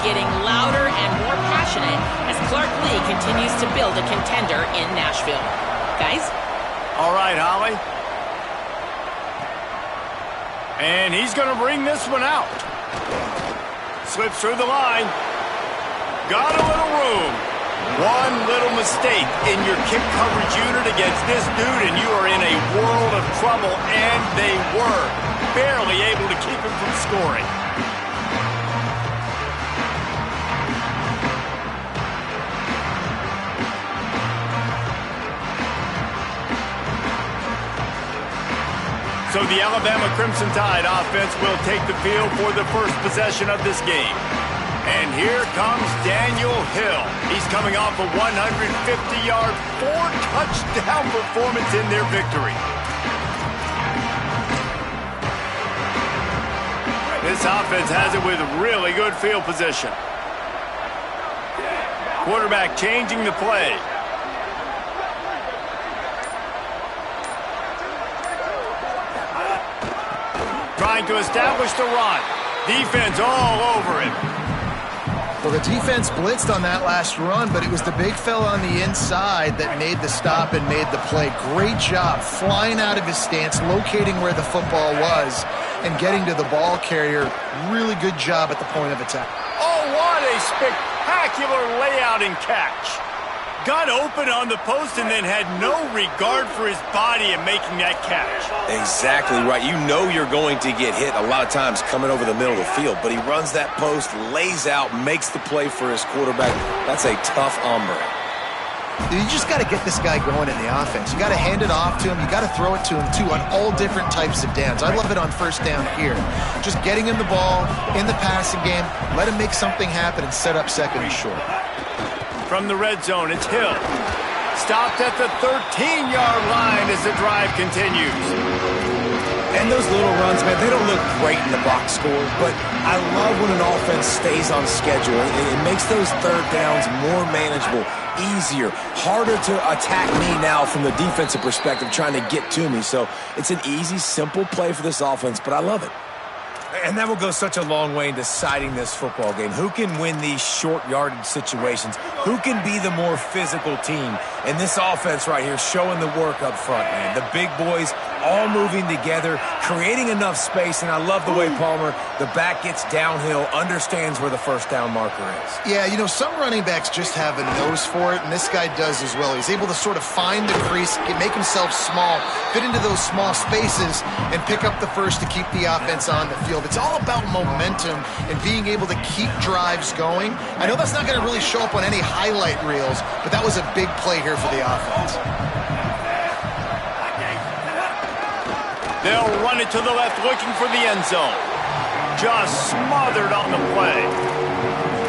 getting louder and more passionate as Clark Lee continues to build a contender in Nashville. Guys? All right, Holly. And he's going to bring this one out. Slips through the line. Got a little room. One little mistake in your kick coverage unit against this dude, and you are in a world of trouble, and they were barely able to keep him from scoring. So the Alabama Crimson Tide offense will take the field for the first possession of this game. And here comes Daniel Hill. He's coming off a 150-yard, 4-touchdown performance in their victory. This offense has it with really good field position. Quarterback changing the play. Trying to establish the run. Defense all over him. Well, the defense blitzed on that last run, but it was the big fella on the inside that made the stop and made the play. Great job flying out of his stance, locating where the football was, and getting to the ball carrier. Really good job at the point of attack. Oh, what a spectacular layout and catch. Got open on the post and then had no regard for his body in making that catch. Exactly right. You know you're going to get hit a lot of times coming over the middle of the field, but he runs that post, lays out, makes the play for his quarterback. That's a tough hombre. You just got to get this guy going in the offense. You got to hand it off to him. You got to throw it to him, too, on all different types of downs. I love it on first down here. Just getting him the ball in the passing game, let him make something happen and set up second and short. From the red zone, it's Hill. Stopped at the 13-yard line as the drive continues. And those little runs, man, they don't look great in the box score, but I love when an offense stays on schedule. It makes those third downs more manageable, easier, harder to attack me now from the defensive perspective trying to get to me. So it's an easy, simple play for this offense, but I love it. And that will go such a long way in deciding this football game. Who can win these short yardage situations? Who can be the more physical team? And this offense right here showing the work up front, man. The big boys all moving together, creating enough space. And I love the way Palmer, the back gets downhill, understands where the first down marker is. Yeah, you know, some running backs just have a nose for it, and this guy does as well. He's able to sort of find the crease, make himself small, fit into those small spaces, and pick up the first to keep the offense on the field. It's all about momentum and being able to keep drives going. I know that's not going to really show up on any highlight reels, but that was a big play here for the offense. They'll run it to the left, looking for the end zone. Just smothered on the play.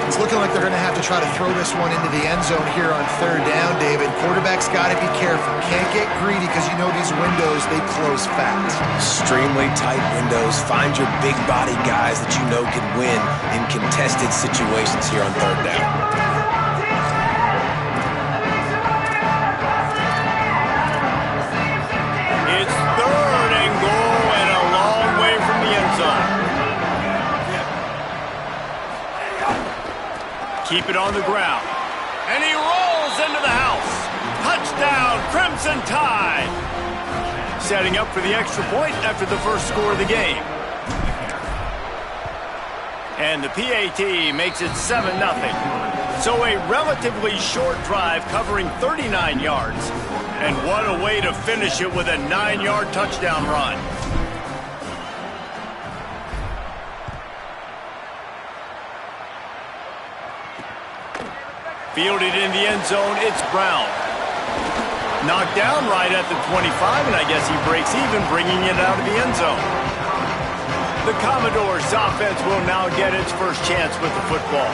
It's looking like they're going to have to try to throw this one into the end zone here on third down, David. Quarterback's got to be careful. Can't get greedy because you know these windows, they close fast. Extremely tight windows. Find your big body guys that you know can win in contested situations here on third down. It's third and goal and a long way from the end zone. Keep it on the ground. And he rolls into the house. Touchdown, Crimson Tide. Setting up for the extra point after the first score of the game. And the PAT makes it 7-0. So a relatively short drive covering 39 yards. And what a way to finish it with a 9-yard touchdown run. Fielded in the end zone, it's Brown. Knocked down right at the 25, and I guess he breaks even, bringing it out of the end zone. The Commodores' offense will now get its first chance with the football.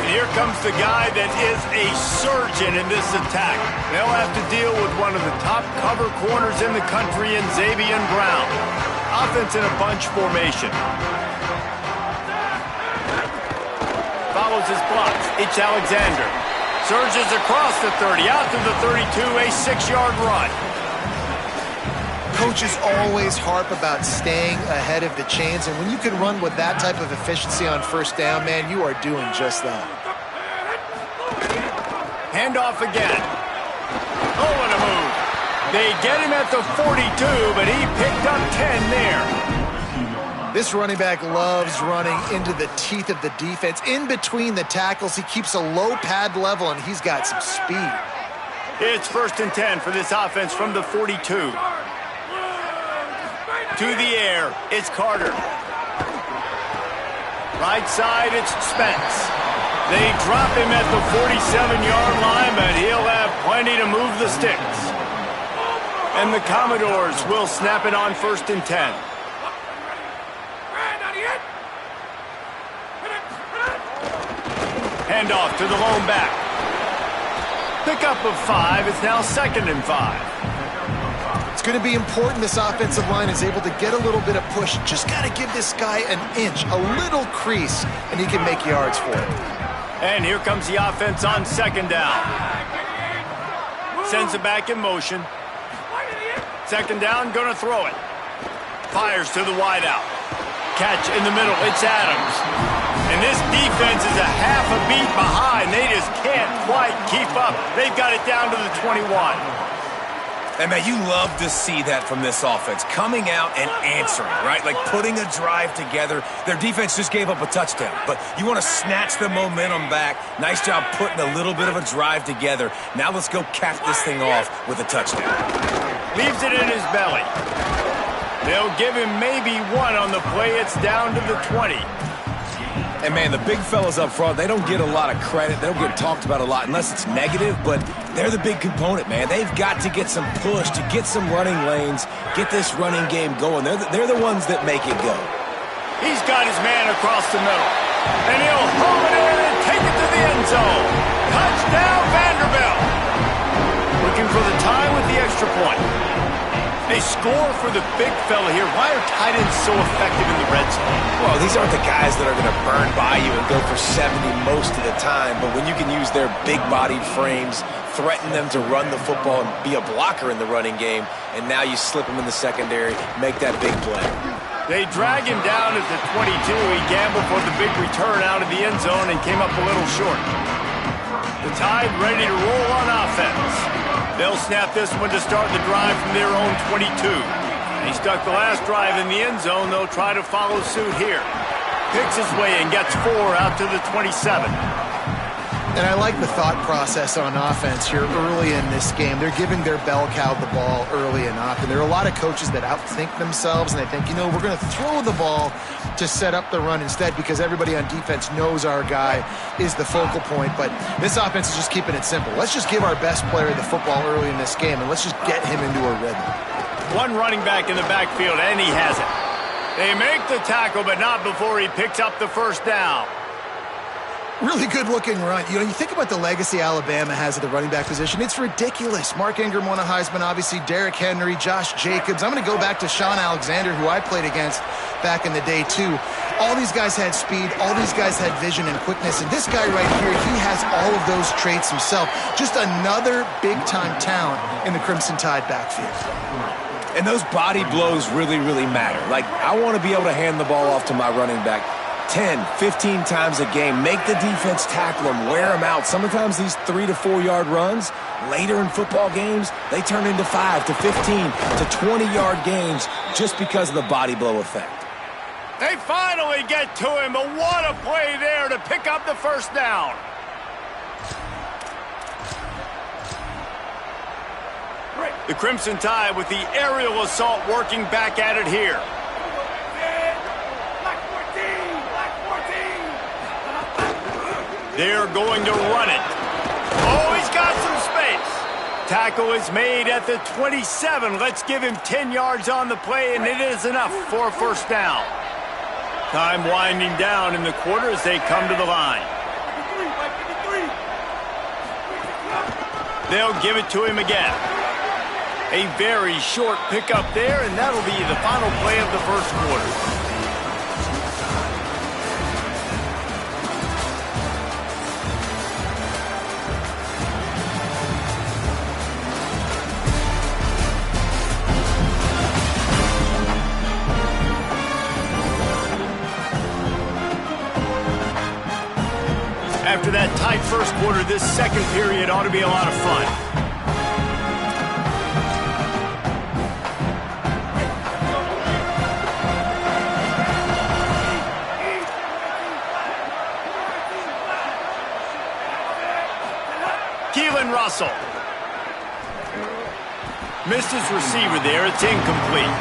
And here comes the guy that is a surgeon in this attack. They'll have to deal with one of the top cover corners in the country in Xavier Brown. Offense in a bunch formation. Follows his blocks. It's Alexander. Surges across the 30, out to the 32, a 6-yard run. Coaches always harp about staying ahead of the chains, and when you can run with that type of efficiency on first down, man, you are doing just that. Handoff again. Oh, what a move. They get him at the 42, but he picked up 10 there. This running back loves running into the teeth of the defense. In between the tackles, he keeps a low pad level, and he's got some speed. It's 1st and 10 for this offense from the 42. To the air, it's Carter. Right side, it's Spence. They drop him at the 47-yard line, but he'll have plenty to move the sticks. And the Commodores will snap it on 1st and 10. Handoff to the lone back. Pickup of 5. It's now 2nd and 5. It's going to be important this offensive line is able to get a little bit of push. Just got to give this guy an inch, a little crease, and he can make yards for it. And here comes the offense on 2nd down. Sends it back in motion. 2nd down, going to throw it. Fires to the wideout. Catch in the middle, it's Adams. And this defense is a half a beat behind. They just can't quite keep up. They've got it down to the 21. And, man, you love to see that from this offense, coming out and answering, right? Like putting a drive together. Their defense just gave up a touchdown, but you want to snatch the momentum back. Nice job putting a little bit of a drive together. Now let's go cap this thing off with a touchdown. Leaves it in his belly. They'll give him maybe 1 on the play. It's down to the 20. And, man, the big fellas up front, they don't get a lot of credit. They don't get talked about a lot unless it's negative, but they're the big component, man. They've got to get some push, to get some running lanes, get this running game going. They're the ones that make it go. He's got his man across the middle, and he'll home it in and take it to the end zone. Touchdown, Vanderbilt. Looking for the tie with the extra point. They score for the big fella here. Why are tight ends so effective in the red zone? Well, these aren't the guys that are going to burn by you and go for 70 most of the time, but when you can use their big-bodied frames, threaten them to run the football and be a blocker in the running game, and now you slip them in the secondary, make that big play. They drag him down at the 22. He gambled for the big return out of the end zone and came up a little short. The Tide ready to roll on offense. They'll snap this one to start the drive from their own 22. He stuck the last drive in the end zone. They'll try to follow suit here. Picks his way and gets 4 out to the 27. And I like the thought process on offense here early in this game. They're giving their bell cow the ball early enough. And there are a lot of coaches that outthink themselves, and they think, you know, we're going to throw the ball to set up the run instead because everybody on defense knows our guy is the focal point. But this offense is just keeping it simple. Let's just give our best player the football early in this game, and let's just get him into a rhythm. One running back in the backfield, and he has it. They make the tackle, but not before he picks up the 1st down. Really good-looking run. You know, you think about the legacy Alabama has at the running back position. It's ridiculous. Mark Ingram won a Heisman, obviously. Derrick Henry, Josh Jacobs. I'm going to go back to Sean Alexander, who I played against back in the day, too. All these guys had speed. All these guys had vision and quickness. And this guy right here, he has all of those traits himself. Just another big-time talent in the Crimson Tide backfield. And those body blows really, really matter. Like, I want to be able to hand the ball off to my running back 10, 15 times a game. Make the defense tackle them, wear them out. Sometimes these 3 to 4 yard runs, later in football games, they turn into 5 to 15 to 20-yard games just because of the body blow effect. They finally get to him, but what a play there to pick up the 1st down. The Crimson Tide with the aerial assault working back at it here. They're going to run it. Oh, he's got some space. Tackle is made at the 27. Let's give him 10 yards on the play, and it is enough for a 1st down. Time winding down in the quarter as they come to the line. They'll give it to him again. A very short pickup there, and that'll be the final play of the 1st quarter. After that tight first quarter, this second period ought to be a lot of fun. Russell. Missed his receiver there. It's incomplete.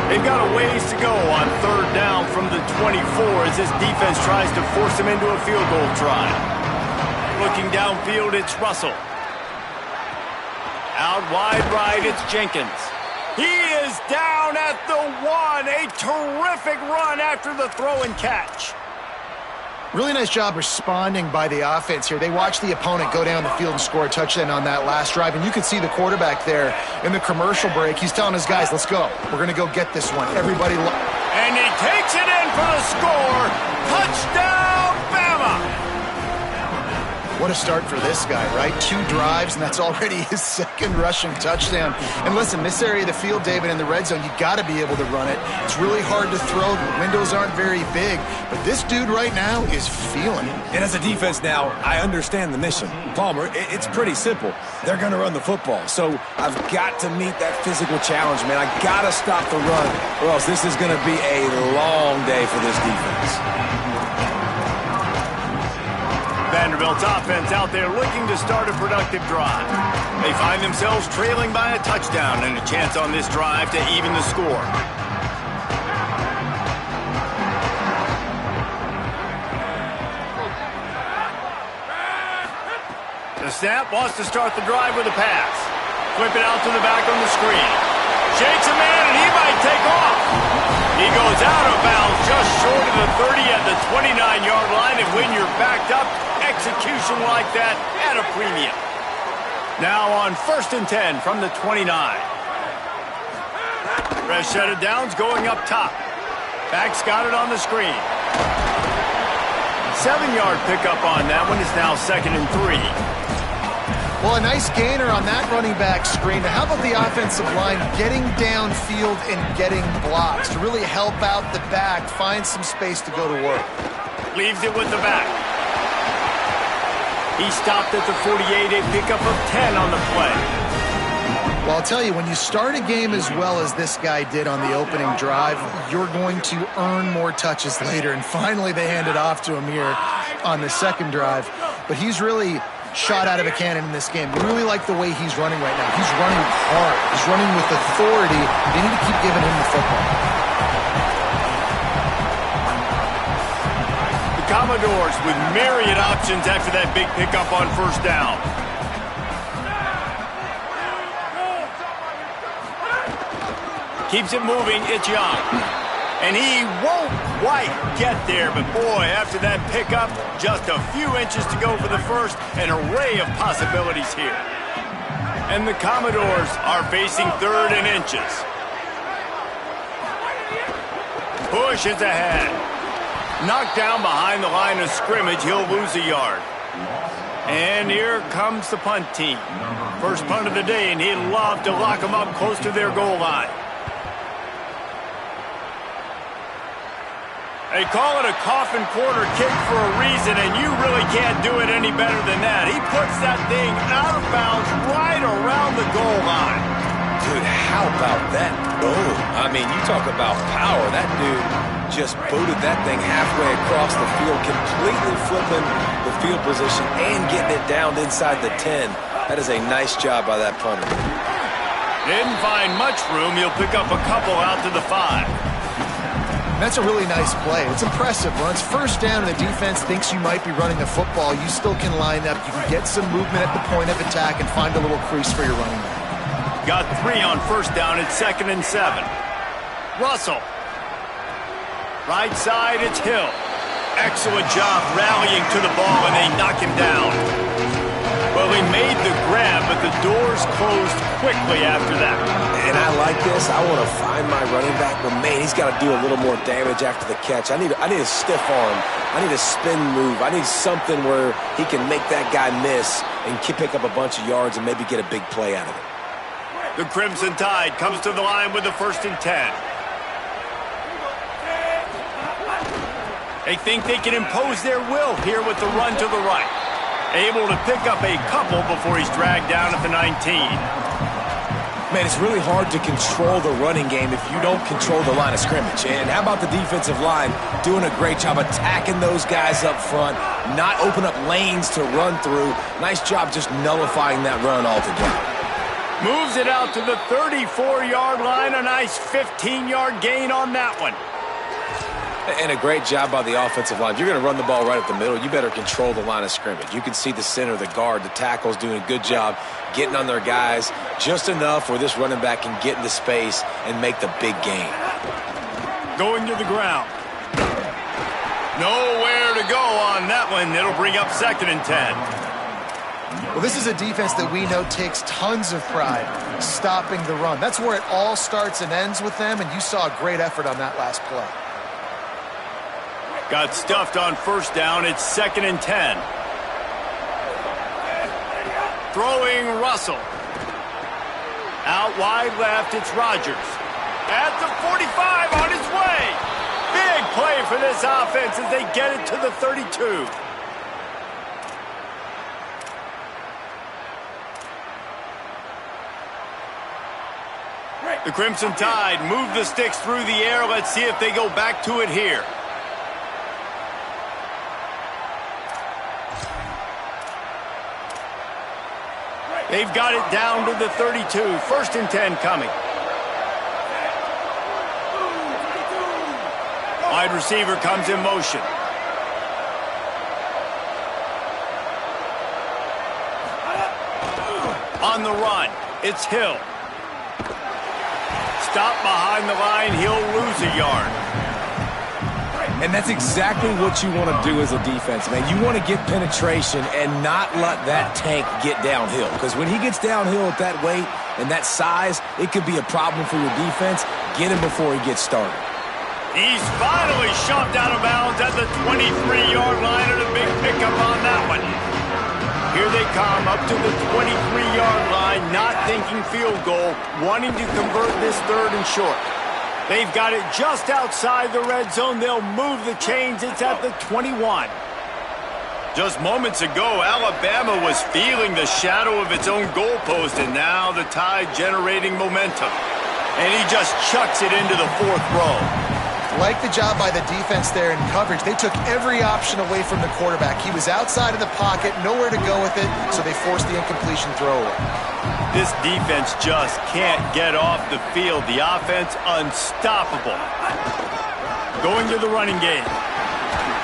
They've got a ways to go on third down from the 24 as this defense tries to force him into a field goal try. Looking downfield, it's Russell. Out wide right, it's Jenkins. He is down at the 1. A terrific run after the throw and catch. Really nice job responding by the offense here. They watched the opponent go down the field and score a touchdown on that last drive, and you could see the quarterback there in the commercial break. He's telling his guys, let's go. We're going to go get this one. Everybody. And he takes it in for the score. Touchdown, Bama. What a start for this guy, right? 2 drives, and that's already his second rushing touchdown. And listen, this area of the field, David, in the red zone, you got to be able to run it. It's really hard to throw. The windows aren't very big, but this dude right now is feeling it. And as a defense now, I understand the mission. Palmer, it's pretty simple. They're going to run the football, so I've got to meet that physical challenge, man. I got to stop the run, or else this is going to be a long day for this defense. Vanderbilt's offense out there looking to start a productive drive. They find themselves trailing by a touchdown and a chance on this drive to even the score. The snap wants to start the drive with a pass. Flip it out to the back on the screen. Shakes a man and he might take off. He goes out of bounds just short of the 30 at the 29-yard line, and when you're backed up, execution like that at a premium. Now on 1st and 10 from the 29. Fresh set of downs going up top. Back's got it on the screen. 7-yard pickup on that one. Is now 2nd and 3. Well, a nice gainer on that running back screen. Now, how about the offensive line getting downfield and getting blocks to really help out the back, find some space to go to work? Leaves it with the back. He stopped at the 48, a pickup of 10 on the play. Well, I'll tell you, when you start a game as well as this guy did on the opening drive, you're going to earn more touches later. And finally, they hand it off to him here on the second drive. But he's really shot out of a cannon in this game. We really like the way he's running right now. He's running hard. He's running with authority. They need to keep giving him the football. The Commodores with myriad options after that big pickup on 1st down. Keeps it moving. It's Young. And he won't quite get there, but boy, after that pickup, just a few inches to go for the first, an array of possibilities here. And the Commodores are facing 3rd and inches. Push is ahead. Knocked down behind the line of scrimmage, he'll lose a yard. And here comes the punt team. First punt of the day, and he'd love to lock them up close to their goal line. They call it a coffin corner kick for a reason, and you really can't do it any better than that. He puts that thing out of bounds right around the goal line. Dude, how about that boom? I mean, you talk about power. That dude just booted that thing halfway across the field, completely flipping the field position and getting it down inside the 10. That is a nice job by that punter. Didn't find much room. He'll pick up a couple out to the 5. That's a really nice play. It's impressive. When it's 1st down and the defense thinks you might be running the football, you still can line up. You can get some movement at the point of attack and find a little crease for your running back. Got 3 on 1st down. It's 2nd and 7. Russell. Right side, it's Hill. Excellent job rallying to the ball, and they knock him down. Well, he made the grab, but the doors closed quickly after that. And I like this. I want to find my running back, but man, he's got to do a little more damage after the catch. I need a stiff arm. I need a spin move. I need something where he can make that guy miss and pick up a bunch of yards and maybe get a big play out of it. The Crimson Tide comes to the line with the 1st and 10. They think they can impose their will here with the run to the right. Able to pick up a couple before he's dragged down at the 19. Man, it's really hard to control the running game if you don't control the line of scrimmage. And how about the defensive line doing a great job attacking those guys up front, not open up lanes to run through. Nice job just nullifying that run altogether. Moves it out to the 34-yard line. A nice 15-yard gain on that one. And a great job by the offensive line. If you're going to run the ball right up the middle, you better control the line of scrimmage. You can see the center, the guard, the tackles doing a good job getting on their guys just enough where this running back can get into space and make the big gain. Going to the ground. Nowhere to go on that one. It'll bring up 2nd and 10. Well, this is a defense that we know takes tons of pride stopping the run. That's where it all starts and ends with them, and you saw a great effort on that last play. Got stuffed on 1st down. It's 2nd and 10. Throwing Russell. Out wide left, it's Rodgers. At the 45, on his way. Big play for this offense as they get it to the 32. The Crimson Tide move the sticks through the air. Let's see if they go back to it here. They've got it down to the 32. 1st and 10 coming. Wide receiver comes in motion. On the run, it's Hill. Stop behind the line, he'll lose a yard. And that's exactly what you want to do as a defense, man. You want to get penetration and not let that tank get downhill. Because when he gets downhill at that weight and that size, it could be a problem for your defense. Get him before he gets started. He's finally shoved out of bounds at the 23-yard line, and a big pickup on that one. Here they come up to the 23-yard line, not thinking field goal, wanting to convert this 3rd and short. They've got it just outside the red zone. They'll move the chains. It's at the 21. Just moments ago, Alabama was feeling the shadow of its own goalpost, and now the Tide generating momentum. And he just chucks it into the 4th row. Like the job by the defense there in coverage. They took every option away from the quarterback. He was outside of the pocket, nowhere to go with it, so they forced the incompletion throwaway. This defense just can't get off the field. The offense unstoppable. Going to the running game.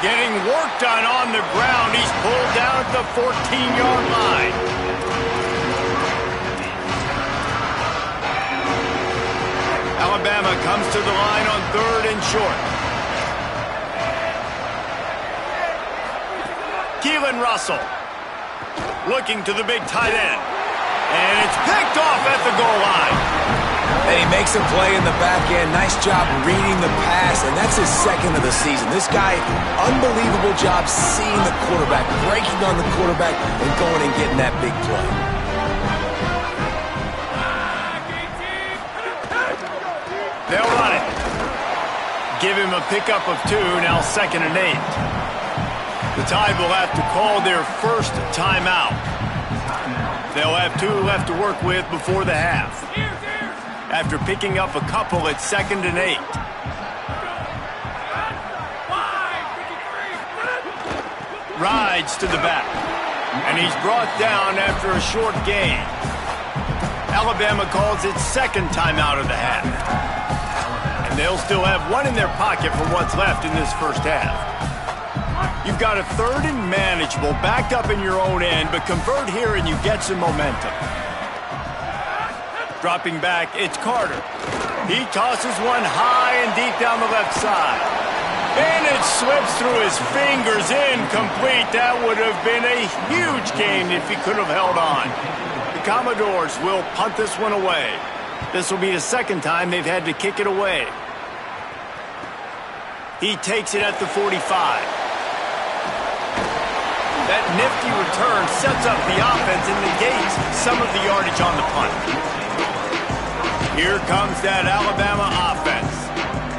Getting work done on the ground. He's pulled down at the 14-yard line. Alabama comes to the line on 3rd and short. Keelan Russell looking to the big tight end. And it's picked off at the goal line. And he makes a play in the back end. Nice job reading the pass, and that's his 2nd of the season. This guy, unbelievable job seeing the quarterback, breaking on the quarterback, and going and getting that big play. They'll run it. Give him a pickup of 2, now 2nd and 8. The Tide will have to call their first timeout. They'll have 2 left to work with before the half. After picking up a couple at 2nd and 8. Rides to the back. And he's brought down after a short gain. Alabama calls its 2nd timeout of the half. And they'll still have 1 in their pocket for what's left in this first half. You've got a 3rd and manageable, backed up in your own end, but convert here and you get some momentum. Dropping back, it's Carter. He tosses one high and deep down the left side. And it slips through his fingers, incomplete. That would have been a huge gain if he could have held on. The Commodores will punt this one away. This will be the 2nd time they've had to kick it away. He takes it at the 45. That nifty return sets up the offense and negates some of the yardage on the punt. Here comes that Alabama offense.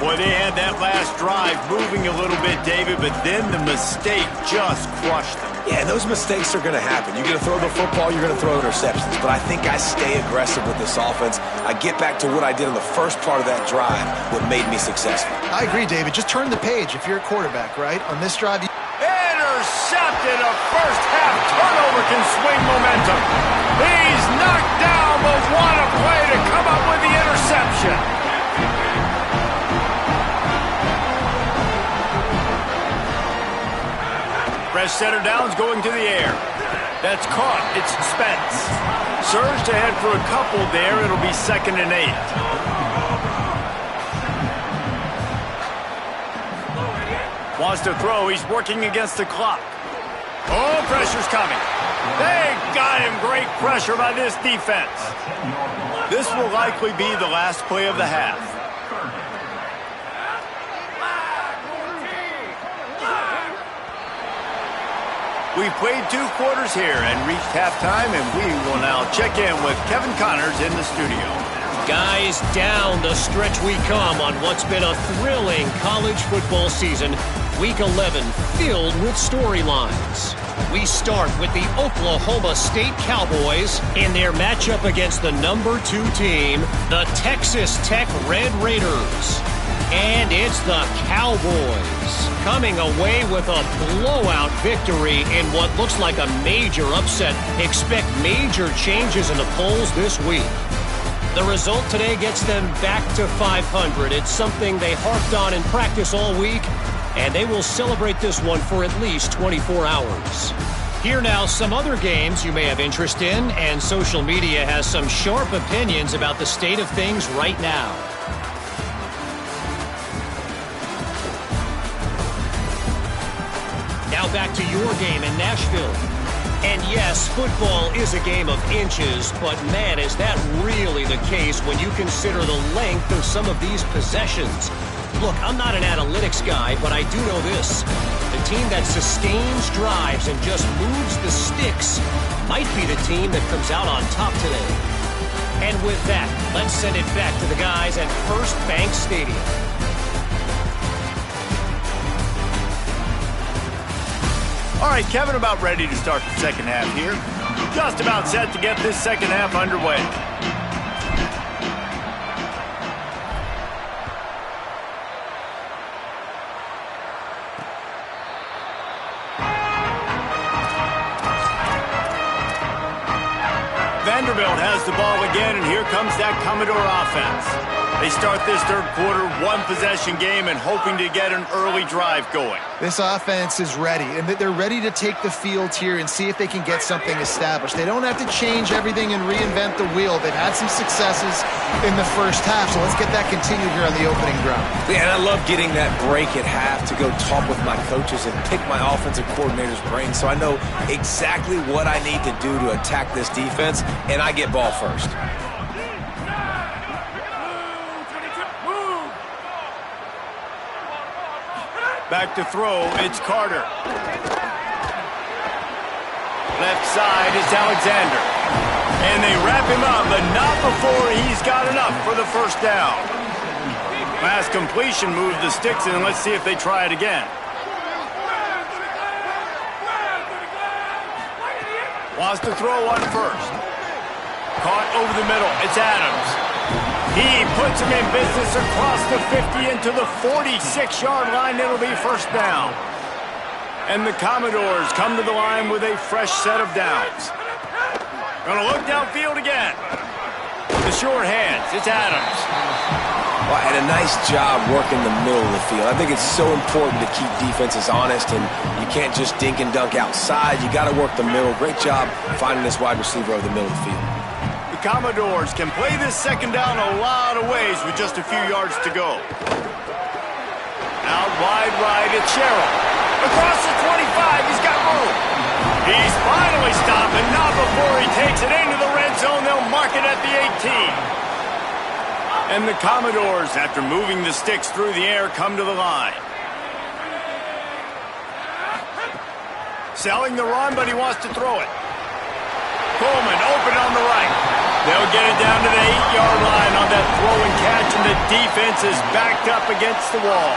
Boy, they had that last drive moving a little bit, David, but then the mistake just crushed them. Yeah, those mistakes are going to happen. You're going to throw the football, you're going to throw interceptions. But I think I stay aggressive with this offense. I get back to what I did in the first part of that drive, what made me successful. I agree, David. Just turn the page if you're a quarterback, right? On this drive, intercepted. A first-half turnover can swing momentum. He's knocked down, but what a play to come up with the interception. Fresh center downs going to the air. That's caught. It's Spence. Surged ahead for a couple there. It'll be 2nd and 8. Wants to throw. He's working against the clock. Oh, pressure's coming. They got him. Great pressure by this defense. This will likely be the last play of the half. We've played 2 quarters here and reached halftime, and we will now check in with Kevin Connors in the studio. Guys, down the stretch we come on what's been a thrilling college football season. Week 11 filled with storylines. We start with the Oklahoma State Cowboys in their matchup against the number 2 team, the Texas Tech Red Raiders. And it's the Cowboys coming away with a blowout victory in what looks like a major upset. Expect major changes in the polls this week. The result today gets them back to 500. It's something they harped on in practice all week, and they will celebrate this one for at least 24 hours. Here now, some other games you may have interest in, and social media has some sharp opinions about the state of things right now. Now back to your game in Nashville. And yes, football is a game of inches, but man, is that really the case when you consider the length of some of these possessions. Look, I'm not an analytics guy, but I do know this. The team that sustains drives and just moves the sticks might be the team that comes out on top today. And with that, let's send it back to the guys at First Bank Stadium. All right, Kevin, about ready to start the second half here. Just about set to get this second half underway. Vanderbilt has the ball again, and here comes that Commodore offense. They start this third quarter, 1-possession game, and hoping to get an early drive going. This offense is ready, and they're ready to take the field here and see if they can get something established. They don't have to change everything and reinvent the wheel. They've had some successes in the first half, so let's get that continued here on the opening drive. Yeah, and I love getting that break at half to go talk with my coaches and pick my offensive coordinator's brain so I know exactly what I need to do to attack this defense, and I get ball first. Back to throw, it's Carter. Left side is Alexander. And they wrap him up, but not before he's got enough for the first down. Last completion moved the sticks in. Let's see if they try it again. Wants to throw one first. Caught over the middle. It's Adams. He puts him in business across the 50 into the 46-yard line. It'll be first down. And the Commodores come to the line with a fresh set of downs. Gonna look downfield again. The short hands. It's Adams. Well, and a nice job working the middle of the field. I think it's so important to keep defenses honest, and you can't just dink and dunk outside. You got to work the middle. Great job finding this wide receiver over the middle of the field. Commodores can play this second down a lot of ways with just a few yards to go. Out wide right, it's Sherrill. Across the 25, he's got room. He's finally stopped, and not before he takes it into the red zone. They'll mark it at the 18. And the Commodores, after moving the sticks through the air, come to the line. Selling the run, but he wants to throw it. Coleman open on the right. They'll get it down to the 8-yard line on that throw and catch, and the defense is backed up against the wall.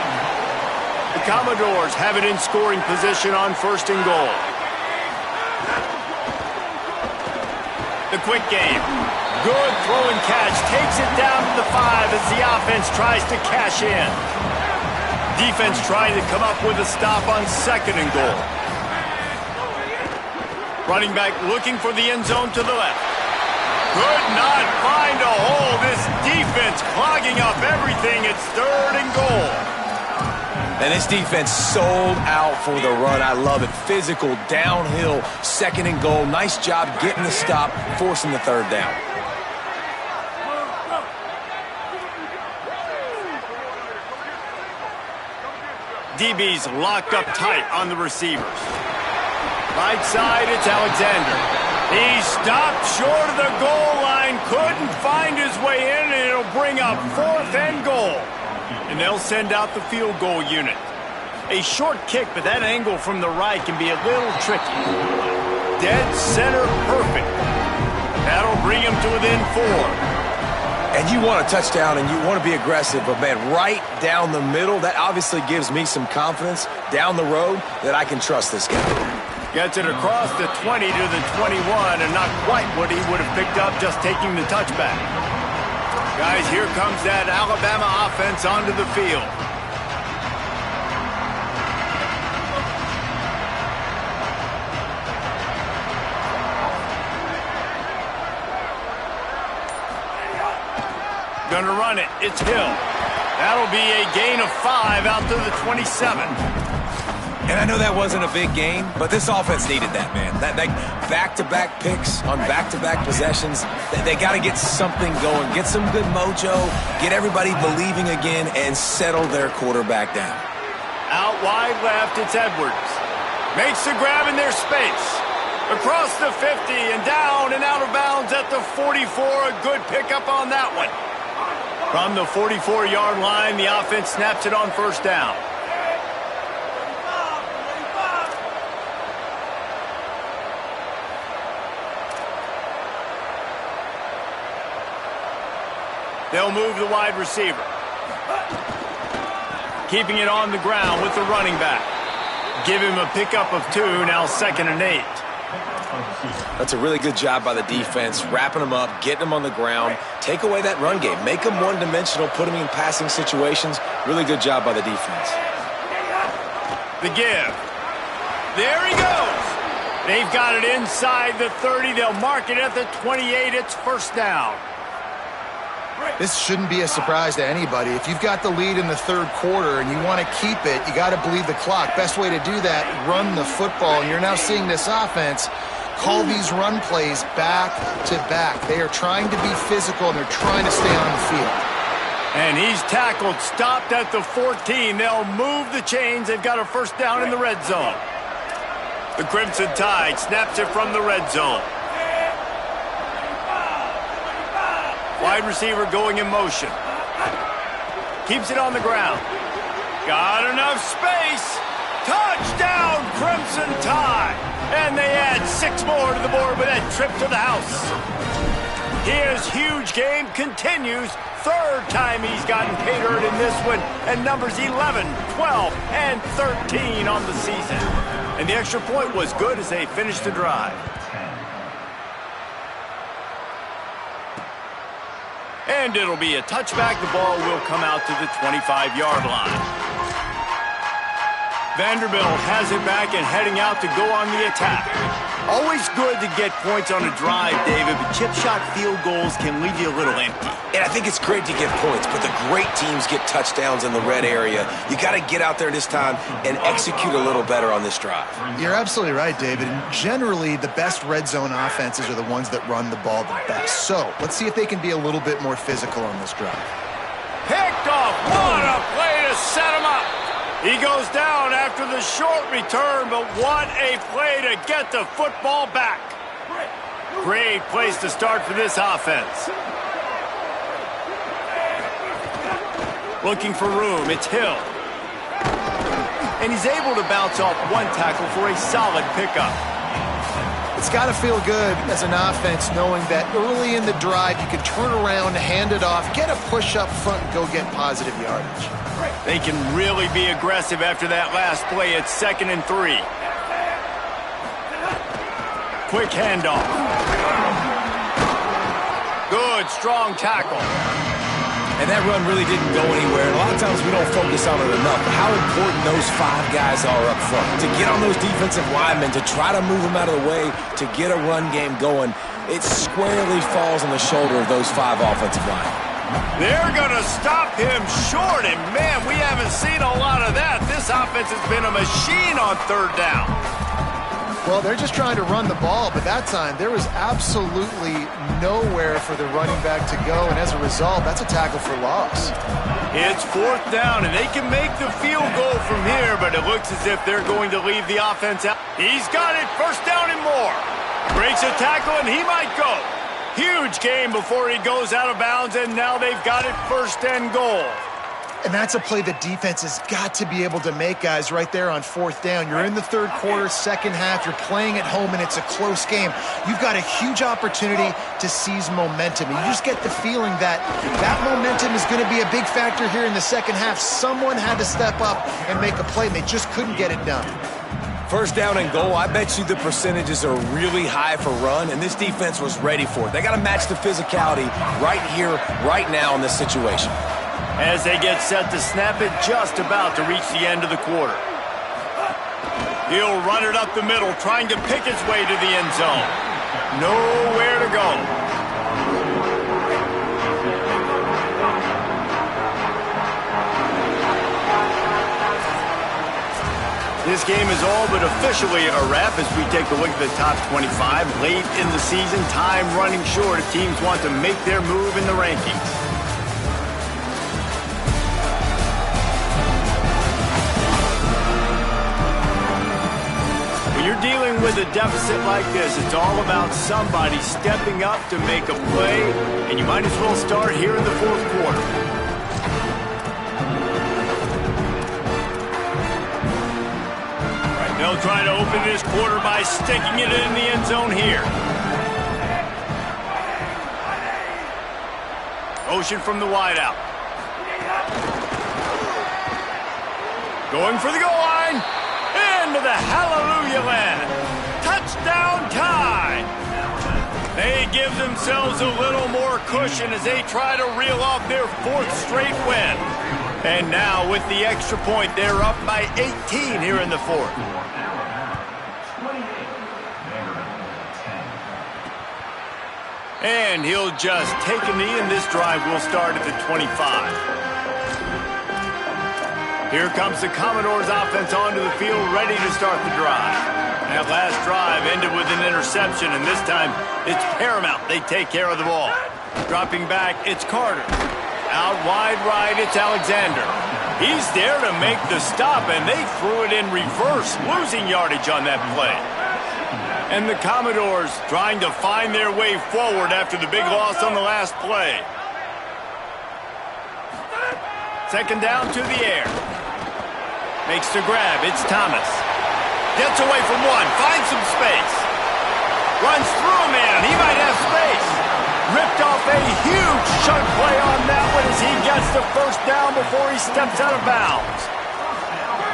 The Commodores have it in scoring position on 1st and goal. The quick game. Good throw and catch. Takes it down to the 5 as the offense tries to cash in. Defense trying to come up with a stop on 2nd and goal. Running back looking for the end zone to the left. Could not find a hole. This defense clogging up everything. It's 3rd and goal. And this defense sold out for the run. I love it. Physical, downhill, 2nd and goal. Nice job getting the stop, forcing the 3rd down. DB's locked up tight on the receivers. Right side, it's Alexander. He stopped short of the goal line, couldn't find his way in, and it'll bring up 4th and goal. And they'll send out the field goal unit. A short kick, but that angle from the right can be a little tricky. Dead center perfect. That'll bring him to within 4. And you want a touchdown and you want to be aggressive, but man, right down the middle, that obviously gives me some confidence down the road that I can trust this guy. Gets it across the 20 to the 21, and not quite what he would have picked up just taking the touchback. Guys, here comes that Alabama offense onto the field. Gonna run it. It's Hill. That'll be a gain of 5 out to the 27. And I know that wasn't a big gain, but this offense needed that, man. That back-to-back picks on back-to-back possessions, they got to get something going, get some good mojo, get everybody believing again, and settle their quarterback down. Out wide left, it's Edwards. Makes the grab in their space. Across the 50 and down and out of bounds at the 44. A good pickup on that one. From the 44-yard line, the offense snaps it on 1st down. They'll move the wide receiver. Keeping it on the ground with the running back. Give him a pickup of 2, now 2nd and 8. That's a really good job by the defense, wrapping them up, getting them on the ground, take away that run game, make them one-dimensional, put them in passing situations. Really good job by the defense. The give. There he goes. They've got it inside the 30. They'll mark it at the 28. It's 1st down. This shouldn't be a surprise to anybody. If you've got the lead in the 3rd quarter and you want to keep it, you got to bleed the clock. Best way to do that, run the football. And you're now seeing this offense call these run plays back to back. They are trying to be physical, and they're trying to stay on the field. And he's tackled, stopped at the 14. They'll move the chains. They've got a 1st down in the red zone. The Crimson Tide snaps it from the red zone. Wide receiver going in motion. Keeps it on the ground. Got enough space. Touchdown, Crimson Tide. And they add 6 more to the board with that trip to the house. His huge game continues. 3rd time he's gotten paid earned in this one. And numbers 11, 12, and 13 on the season. And the extra point was good as they finished the drive. And it'll be a touchback. The ball will come out to the 25-yard line. Vanderbilt has it back and heading out to go on the attack. Always good to get points on a drive, David, but chip shot field goals can leave you a little empty. And I think it's great to get points, but the great teams get touchdowns in the red area. You got to get out there this time and execute a little better on this drive. You're absolutely right, David. And generally, the best red zone offenses are the ones that run the ball the best. So let's see if they can be a little bit more physical on this drive. Picked off. What a play to set him up. He goes down after the short return, but what a play to get the football back. Great place to start for this offense. Looking for room, it's Hill. And he's able to bounce off 1 tackle for a solid pickup. It's got to feel good as an offense knowing that early in the drive you can turn around, hand it off, get a push up front, and go get positive yardage. They can really be aggressive after that last play. It's 2nd and 3. Quick handoff. Good, strong tackle. And that run really didn't go anywhere. And a lot of times we don't focus on it enough. How important those 5 guys are up front. To get on those defensive linemen, to try to move them out of the way, to get a run game going, it squarely falls on the shoulder of those 5 offensive linemen. They're going to stop him short. And, man, we haven't seen a lot of that. This offense has been a machine on 3rd down. Well, they're just trying to run the ball, but that time there was absolutely nowhere for the running back to go, and as a result, that's a tackle for loss. It's 4th down, and they can make the field goal from here, but it looks as if they're going to leave the offense out. He's got it, 1st down and more. Breaks a tackle, and he might go. Huge game before he goes out of bounds, and now they've got it 1st and goal. And that's a play the defense has got to be able to make, guys, right there on 4th down. You're in the 3rd quarter, 2nd half. You're playing at home, and it's a close game. You've got a huge opportunity to seize momentum. And you just get the feeling that that momentum is going to be a big factor here in the 2nd half. Someone had to step up and make a play, and they just couldn't get it done. 1st down and goal, I bet you the percentages are really high for run, and this defense was ready for it. They got to match the physicality right here, right now in this situation. As they get set to snap it, just about to reach the end of the quarter. He'll run it up the middle, trying to pick his way to the end zone. Nowhere to go. This game is all but officially a wrap as we take a look at the top 25. Late in the season, time running short if teams want to make their move in the rankings. You're dealing with a deficit like this, it's all about somebody stepping up to make a play, and you might as well start here in the 4th quarter. Right, they'll try to open this quarter by sticking it in the end zone here. Motion from the wideout. Going for the goal line. Into the hallelujah land. Touchdown time. They give themselves a little more cushion as they try to reel off their 4th straight win. And now with the extra point, they're up by 18 here in the 4th. And he'll just take a knee, and this drive will start at the 25. Here comes the Commodores offense onto the field, ready to start the drive. That last drive ended with an interception, and this time it's paramount. They take care of the ball. Dropping back, it's Carter. Out wide right, it's Alexander. He's there to make the stop, and they threw it in reverse, losing yardage on that play. And the Commodores trying to find their way forward after the big loss on the last play. 2nd down to the air. Makes the grab. It's Thomas. Gets away from one. Finds some space. Runs through a man. He might have space. Ripped off a huge chunk play on that one as he gets the 1st down before he steps out of bounds.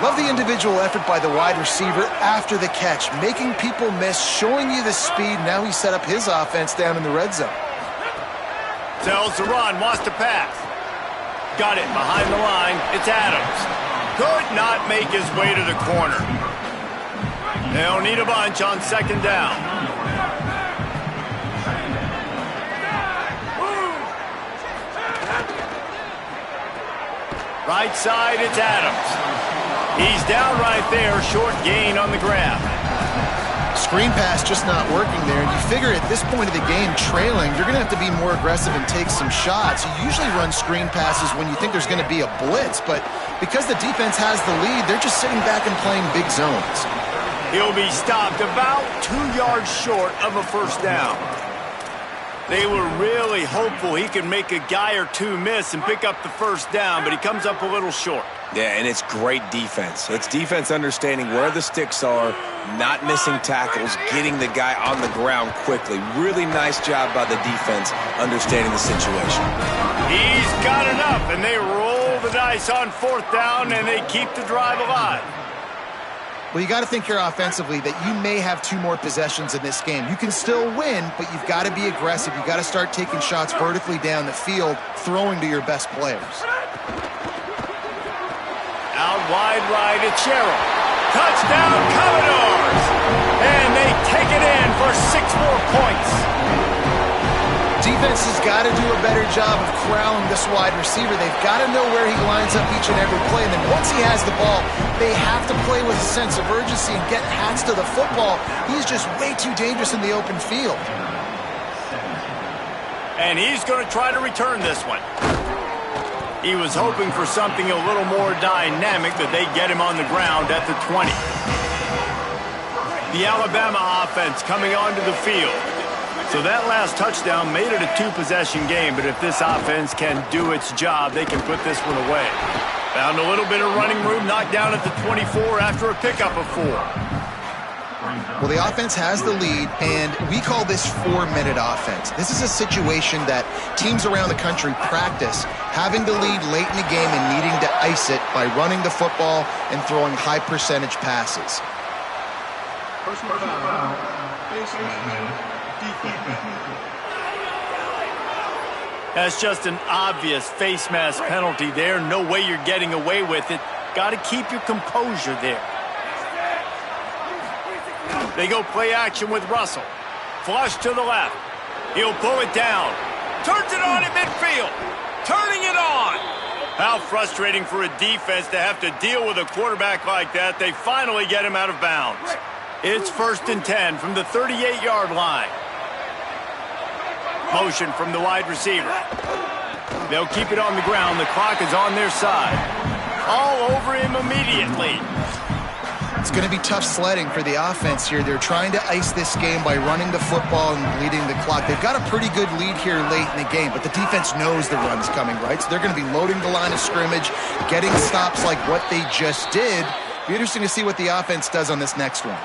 Love the individual effort by the wide receiver after the catch, making people miss, showing you the speed. Now he set up his offense down in the red zone. Tells the run. Wants to pass. Got it behind the line. It's Adams. Could not make his way to the corner. They'll need a bunch on 2nd down. Right side, it's Adams. He's down right there, short gain on the grab. Screen pass just not working there, and you figure at this point of the game, trailing, you're going to have to be more aggressive and take some shots. You usually run screen passes when you think there's going to be a blitz, but because the defense has the lead, they're just sitting back and playing big zones. He'll be stopped about 2 yards short of a 1st down. They were really hopeful he could make a guy or two miss and pick up the first down, but he comes up a little short. Yeah, and it's great defense. It's defense understanding where the sticks are, not missing tackles, getting the guy on the ground quickly. Really nice job by the defense understanding the situation. He's got enough, and they roll the dice on fourth down, and they keep the drive alive. Well, you got to think here offensively that you may have 2 more possessions in this game. You can still win, but you've got to be aggressive. You've got to start taking shots vertically down the field, throwing to your best players. Out wide right, it's Sherrill. Touchdown, Commodores! And they take it in for 6 more points. Defense has got to do a better job of corralling this wide receiver. They've got to know where he lines up each and every play. And then once he has the ball, they have to play with a sense of urgency and get hats to the football. He's just way too dangerous in the open field. And he's going to try to return this one. He was hoping for something a little more dynamic, but they get him on the ground at the 20. The Alabama offense coming onto the field. So that last touchdown made it a 2-possession game, but if this offense can do its job, they can put this one away. Found a little bit of running room, knocked down at the 24 after a pickup of 4. Well, the offense has the lead, and we call this 4-minute offense. This is a situation that teams around the country practice, having the lead late in the game and needing to ice it by running the football and throwing high-percentage passes. Personal foul, face That's just an obvious face mask penalty there. No way you're getting away with it. Got to keep your composure there. They go play action with Russell. Flush to the left. He'll pull it down. Turns it on at midfield. Turning it on. How frustrating for a defense to have to deal with a quarterback like that. They finally get him out of bounds. It's 1st and 10 from the 38-yard line. Motion from the wide receiver. They'll keep it on the ground. The clock is on their side. All over him immediately. It's going to be tough sledding for the offense here. They're trying to ice this game by running the football and bleeding the clock. They've got a pretty good lead here late in the game, but the defense knows the run's coming, right? So they're going to be loading the line of scrimmage, getting stops like what they just did. Be interesting to see what the offense does on this next one.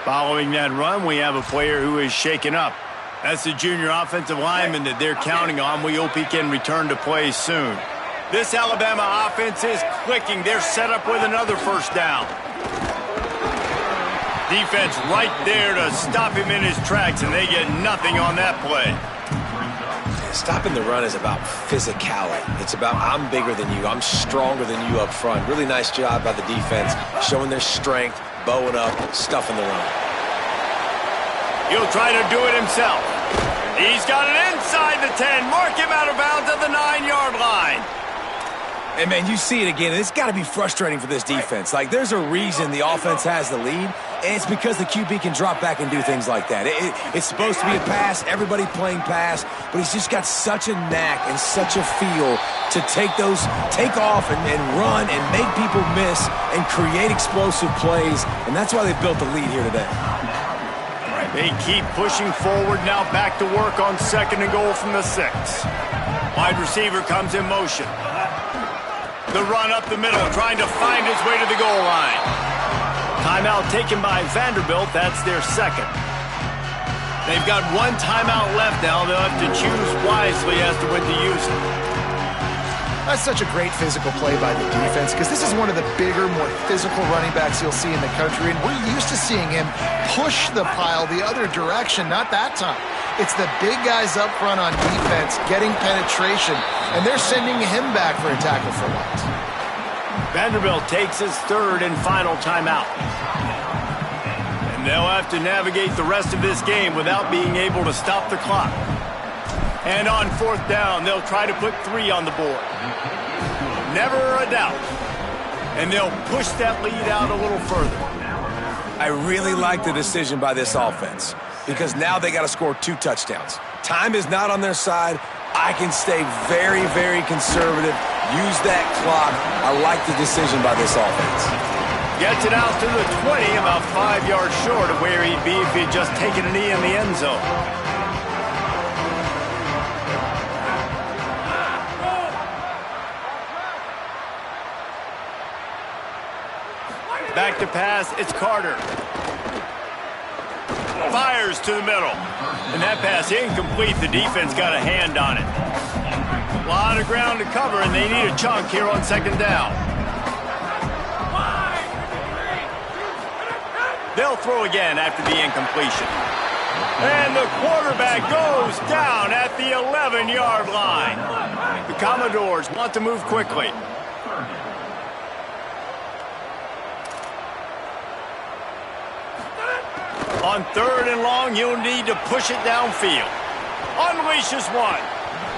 Following that run, we have a player who is shaken up. That's the junior offensive lineman that they're counting on. We hope he can return to play soon. This Alabama offense is clicking. They're set up with another first down. Defense right there to stop him in his tracks, and they get nothing on that play. Stopping the run is about physicality. It's about I'm bigger than you, I'm stronger than you up front. Really nice job by the defense, showing their strength, bowing up, stuffing the run. He'll try to do it himself. He's got it inside the 10. Mark him out of bounds at the 9-yard line. And, man, you see it again. It's got to be frustrating for this defense. Like, there's a reason the offense has the lead, and it's because the QB can drop back and do things like that. It's supposed to be a pass, everybody playing pass, but he's just got such a knack and such a feel to take off and run and make people miss and create explosive plays, and that's why they built the lead here today. They keep pushing forward, now back to work on 2nd and goal from the 6. Wide receiver comes in motion. The run up the middle, trying to find his way to the goal line. Timeout taken by Vanderbilt. That's their 2nd. They've got 1 timeout left now. They'll have to choose wisely as to when to use it. That's such a great physical play by the defense because this is one of the bigger, more physical running backs you'll see in the country, and we're used to seeing him push the pile the other direction, not that time. It's the big guys up front on defense getting penetration, and they're sending him back for a tackle for loss. Vanderbilt takes his 3rd and final timeout. And they'll have to navigate the rest of this game without being able to stop the clock. And on 4th down, they'll try to put 3 on the board. Never a doubt. And they'll push that lead out a little further. I really like the decision by this offense because now they got to score 2 touchdowns. Time is not on their side. I can stay very, very conservative. Use that clock. I like the decision by this offense. Gets it out to the 20, about 5 yards short of where he'd be if he'd just taken a knee in the end zone. Back to pass, it's Carter. Fires to the middle. And that pass incomplete. The defense got a hand on it. A lot of ground to cover, and they need a chunk here on second down. They'll throw again after the incompletion. And the quarterback goes down at the 11-yard line. The Commodores want to move quickly. On third and long, you'll need to push it downfield. Unleashes one.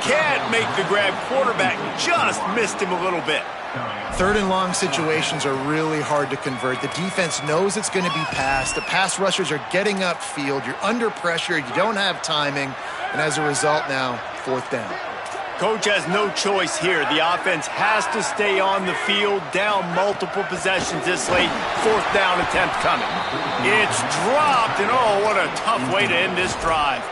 Can't make the grab. Quarterback just missed him a little bit. Third and long situations are really hard to convert. The defense knows it's going to be passed. The pass rushers are getting upfield. You're under pressure. You don't have timing. And as a result now, fourth down. Coach has no choice here. The offense has to stay on the field, down multiple possessions this late. Fourth down attempt coming. It's dropped, and oh, what a tough way to end this drive.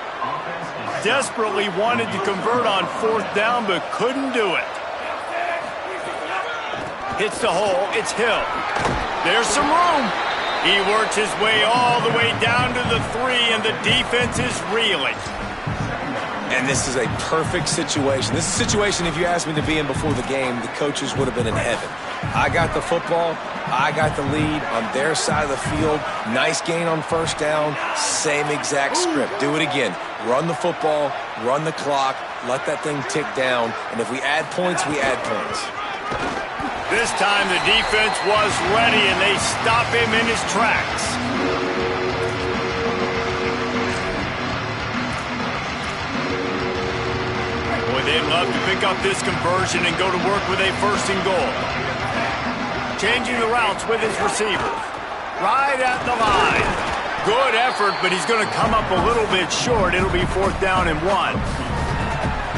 Desperately wanted to convert on fourth down, but couldn't do it. Hits the hole, it's Hill. There's some room. He worked his way all the way down to the 3, and the defense is reeling. And this is a perfect situation. This is a situation, if you asked me to be in before the game, the coaches would have been in heaven. I got the football. I got the lead on their side of the field. Nice gain on first down. Same exact script. Do it again. Run the football, run the clock, let that thing tick down. And if we add points, we add points. This time the defense was ready, and they stop him in his tracks. Boy, they'd love to pick up this conversion and go to work with a first and goal. Changing the routes with his receiver. Right at the line. Good effort, but he's going to come up a little bit short. It'll be fourth down and 1.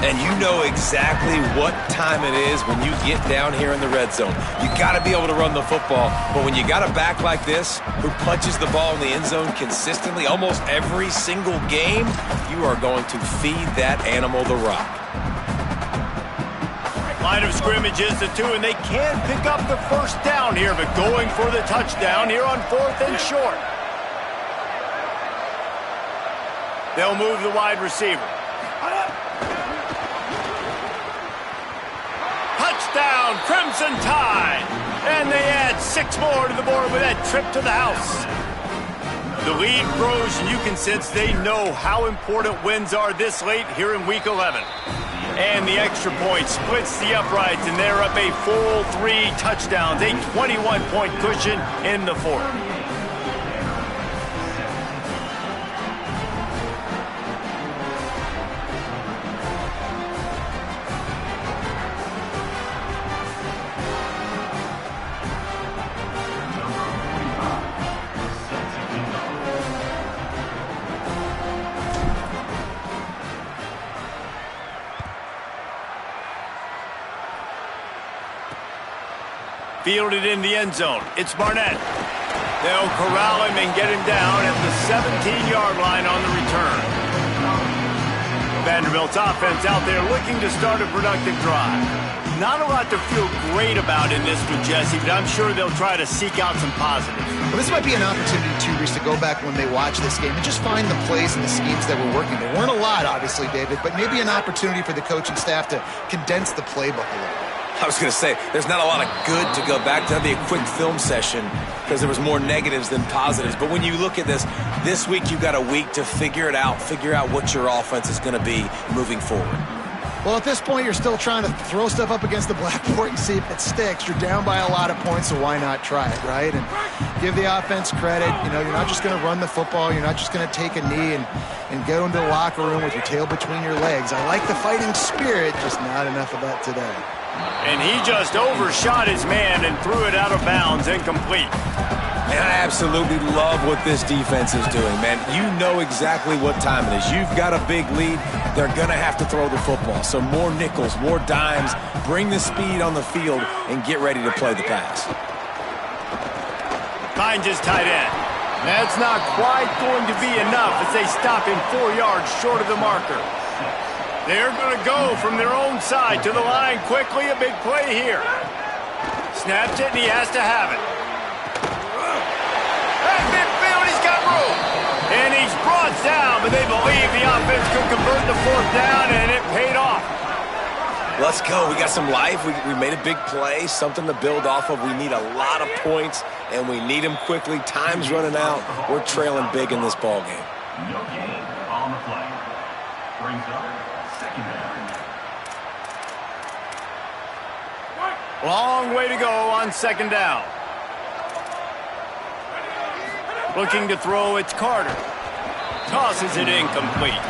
And you know exactly what time it is when you get down here in the red zone. You got to be able to run the football. But when you got a back like this who punches the ball in the end zone consistently almost every single game, you are going to feed that animal the rock. Line of scrimmage is the 2, and they can pick up the first down here, but going for the touchdown here on fourth and short. They'll move the wide receiver. Touchdown, Crimson Tide! And they add 6 more to the board with that trip to the house. The lead grows, and you can sense they know how important wins are this late here in Week 11. And the extra point splits the uprights, and they're up a full 3 touchdowns, a 21-point cushion in the fourth. Fielded in the end zone. It's Barnett. They'll corral him and get him down at the 17-yard line on the return. Vanderbilt's offense out there looking to start a productive drive. Not a lot to feel great about in this one, Jesse, but I'm sure they'll try to seek out some positives. Well, this might be an opportunity, too, Reese, to go back when they watch this game and just find the plays and the schemes that were working. There weren't a lot, obviously, David, but maybe an opportunity for the coaching staff to condense the playbook a little bit. I was going to say, there's not a lot of good to go back to. That'd be a quick film session because there was more negatives than positives. But when you look at this week you've got a week to figure out what your offense is going to be moving forward. Well, at this point, you're still trying to throw stuff up against the blackboard and see if it sticks. You're down by a lot of points, so why not try it, right? And give the offense credit. You know, you're not just going to run the football. You're not just going to take a knee and go into the locker room with your tail between your legs. I like the fighting spirit, just not enough of that today. And he just overshot his man and threw it out of bounds, incomplete. And I absolutely love what this defense is doing, man. You know exactly what time it is. You've got a big lead. They're going to have to throw the football. So more nickels, more dimes, bring the speed on the field, and get ready to play the pass. Finds his tight end. That's not quite going to be enough as they stop him 4 yards short of the marker. They're going to go from their own side to the line quickly. A big play here. Snaps it, and he has to have it. At midfield, he's got room. And he's brought down, but they believe the offense could convert the fourth down, and it paid off. Let's go. We got some life. We made a big play, something to build off of. We need a lot of points, and we need them quickly. Time's running out. We're trailing big in this ball game. No gain on the play. Brings up second down. Long way to go on second down. Looking to throw, it's Carter. Tosses it incomplete.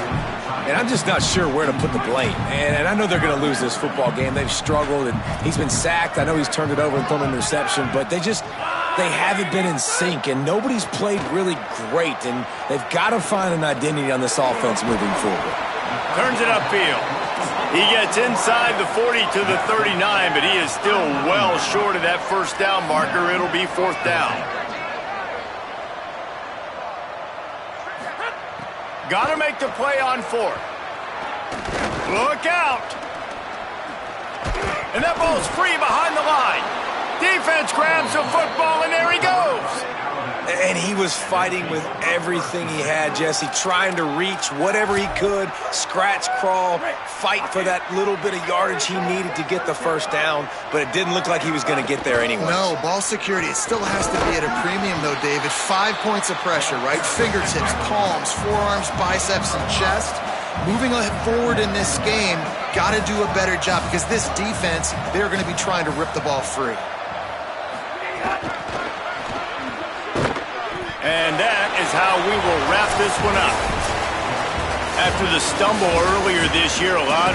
And I'm just not sure where to put the blame. And I know they're going to lose this football game. They've struggled, and he's been sacked. I know he's turned it over and thrown an interception, but they haven't been in sync, and nobody's played really great, and they've got to find an identity on this offense moving forward. Turns it upfield. He gets inside the 40 to the 39, but he is still well short of that first down marker. It'll be fourth down. Got to make the play on fourth. Look out. And that ball's free behind the line. Defense grabs the football, and there he goes. And he was fighting with everything he had, Jesse, trying to reach whatever he could, scratch, crawl, fight for that little bit of yardage he needed to get the first down, but it didn't look like he was going to get there anyway. No, ball security, it still has to be at a premium, though, David. 5 points of pressure, right? Fingertips, palms, forearms, biceps, and chest. Moving forward in this game, got to do a better job because this defense, they're going to be trying to rip the ball free. And that is how we will wrap this one up. After the stumble earlier this year, a lot of